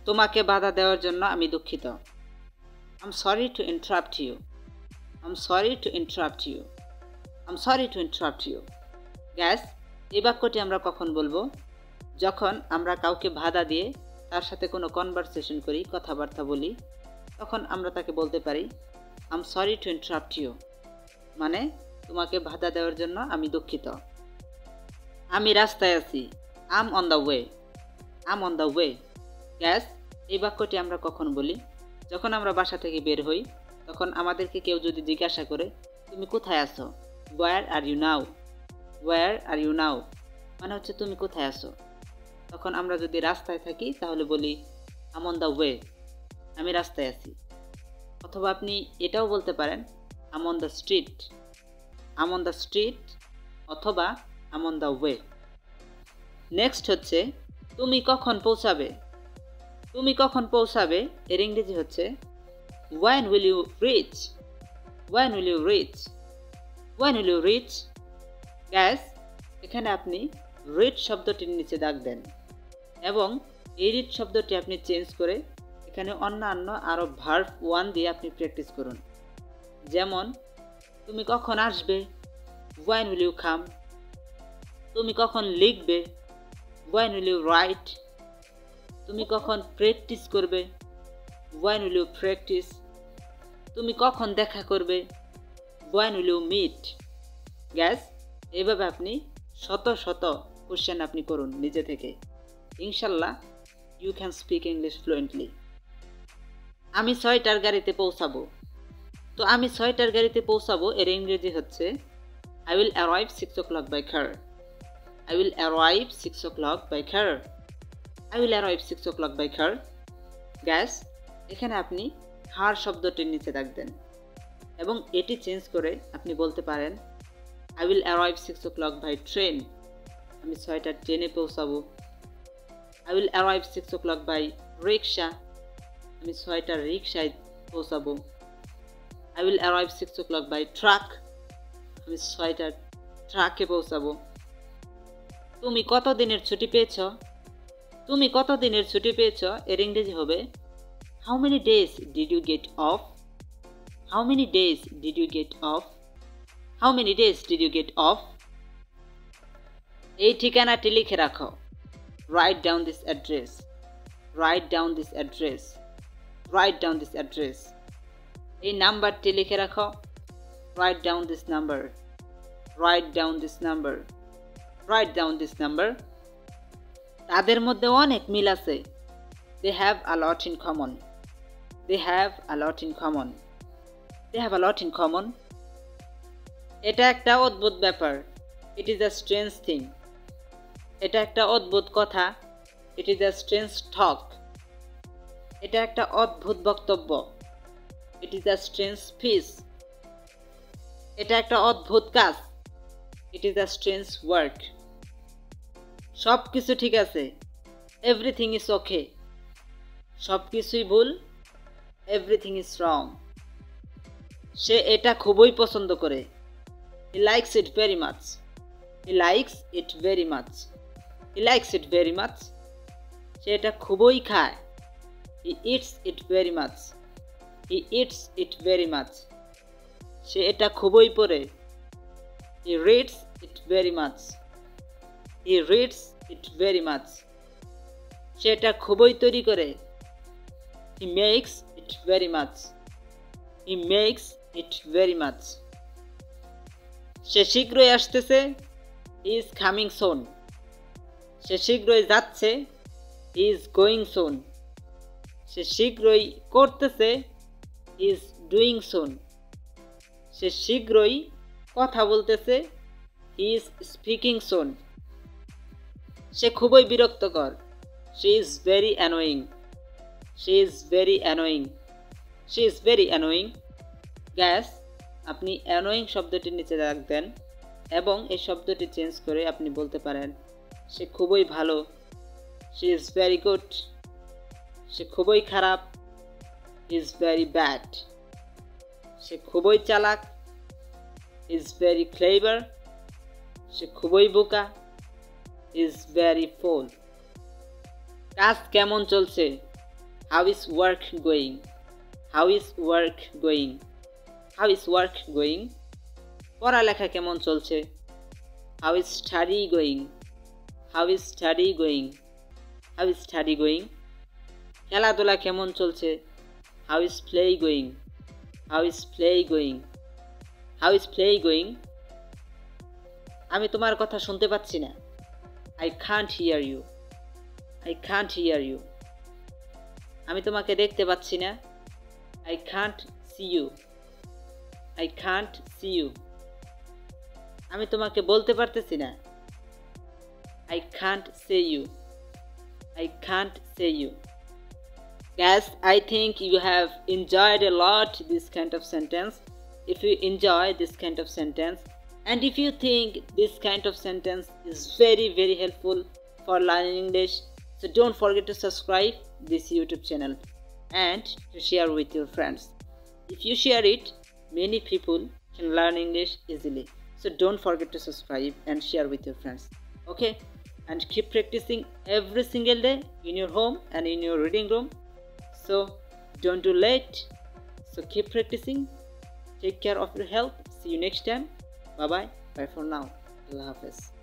তোমাকে বাধা দেওয়ার জন্য আমি দুঃখিত। I'm sorry to interrupt you. I'm sorry to interrupt you. I'm sorry to interrupt you. Gas, এই বাক্যটি আমরা কখন বলবো? যখন আমরা কাউকে বাধা দিয়ে তার সাথে কোনো কনভারসেশন করি, কথাবার্তা বলি, তখন আমরা তাকে বলতে পারি I'm sorry to interrupt you, মানে তোমাকে বাধা দেওয়ার জন্য আমি দুঃখিত। আমি রাস্তায় আছি, I'm on the way. I'm on the way. Gas, এই বাক্যটি আমরা কখন বলি? যখন আমরা বাসা থেকে বের হই, তখন আমাদেরকে কেউ যদি জিজ্ঞাসা করে তুমি কোথায় আছো, Where are you now? Where are you now? মানে হচ্ছে তুমি কোথায় আছো। তখন আমরা যদি রাস্তায় থাকি তাহলে বলি I'm on the way, আমি রাস্তায় আছি। অথবা আপনি এটাও বলতে পারেন I'm on the street. I'm on the street অথবা I'm on the way. Next হচ্ছে তুমি কখন পৌঁছাবে। তুমি কখন পৌঁছাবে এর ইংরেজি হচ্ছে When will you reach? When will you reach? When will you reach? Gas, এখানে আপনি রিড শব্দটির নিচে দাগ দেন এবং এই রিড শব্দটি আপনি চেঞ্জ করে এখানে অন্যান্য আরও ভার্ব 1 দিয়ে আপনি প্র্যাকটিস করুন। যেমন তুমি কখন আসবে, When will you come? তুমি কখন লিখবে, When will you write? তুমি কখন প্র্যাকটিস করবে, When will you practice? তুমি কখন দেখা করবে, When will you meet? Gas, এইভাবে আপনি শত শত কোশ্চেন আপনি করুন নিজে থেকে। ইনশাল্লাহ you can speak English fluently. আমি 6টার গাড়িতে পৌঁছাবো। তো আমি 6টার গাড়িতে পৌঁছাবো এর ইংরেজি হচ্ছে I will arrive 6 o'clock by car. I will arrive 6 o'clock by car. I will arrive 6 o'clock by car. Gas, এখানে আপনি কার শব্দটির নিচে দাগ দেন এবং এটি চেঞ্জ করে আপনি বলতে পারেন I will arrive 6 o'clock by train. আমি 6টার ট্রেনে পৌঁছাবো। I will arrive 6 o'clock by rickshaw. আমি 6টার রিকশায় পৌঁছাবো। I will arrive 6 o'clock by truck. আমি 6টার ট্রাকে পৌঁছাবো। তুমি কত দিনের ছুটি পেয়েছ? তুমি কত দিনের ছুটি পেয়েছ এর ইংরেজি হবে How many days did you get off? How many days did you get off? How many days did you get off? এই ঠিকানাটি লিখে রাখো। Write down this address. Write down this address. Write down this address. এই নাম্বারটি লিখে রাখো। Write down this number. Write down this number. Write down this number. তাদের মধ্যে অনেক মিল আছে। They have a lot in common. They have a lot in common. They have a lot in common. এটা একটা অদ্ভুত ব্যাপার। It is a strange thing. এটা একটা অদ্ভুত কথা। It is a strange talk. এটা একটা অদ্ভুত বক্তব্য। It is a strange speech. এটা একটা অদ্ভুত কাজ। It is a strange work. সব কিছু ঠিক আছে। Everything is okay. সব কিছুই ভুল। Everything is wrong. সে এটা খুবই পছন্দ করে। He likes it very much. He likes it very much. He likes it very much. সে এটা খুবই খায়। He eats it very much. He eats it very much. সে এটা খুবই পড়ে। He reads it very much. He reads it very much. সে এটা খুবই তৈরি করে। He makes it very much. He makes it very much. সে শীঘ্রই আসতেছে। He is coming soon. সে শীঘ্রই যাচ্ছে। He is going soon. সে শীঘ্রই করতেছে। He is doing soon. সে শীঘ্রই কথা বলতেছে। He is speaking soon. সে খুবই বিরক্তকর। She is very annoying. She is very annoying. She is very annoying. Gas, আপনি annoying শব্দটির নিচে দাগ দেন এবং এই শব্দটি চেঞ্জ করে আপনি বলতে পারেন সে খুবই ভালো। She is very good. সে খুবই খারাপ। He is very bad. সে খুবই চালাক। He is very clever. সে খুবই বোকা। He is very fool. কাজ কেমন চলছে? How is work going? How is work going? How is work going? পড়ালেখা কেমন চলছে? How is study going? How is study going? How is study going? খেলাধুলা কেমন চলছে? How is play going? How is play going? How is play going? আমি তোমার কথা শুনতে পাচ্ছি না। I can't hear you. I can't hear you. আমি তোমাকে দেখতে পাচ্ছি না। I can't see you. I can't see you. আমি তোমাকে বলতে পারতেছি না। I can't say you. I can't say you. Guys, I think you have enjoyed a lot this kind of sentence. If you enjoy this kind of sentence, and if you think this kind of sentence is very helpful for learning English, so don't forget to subscribe this YouTube channel and to share with your friends. If you share it, many people can learn English easily. So don't forget to subscribe and share with your friends. Okay? And keep practicing every single day in your home and in your reading room. So don't do late. So keep practicing. Take care of your health. See you next time. Bye bye. Bye for now. Allah Hafiz.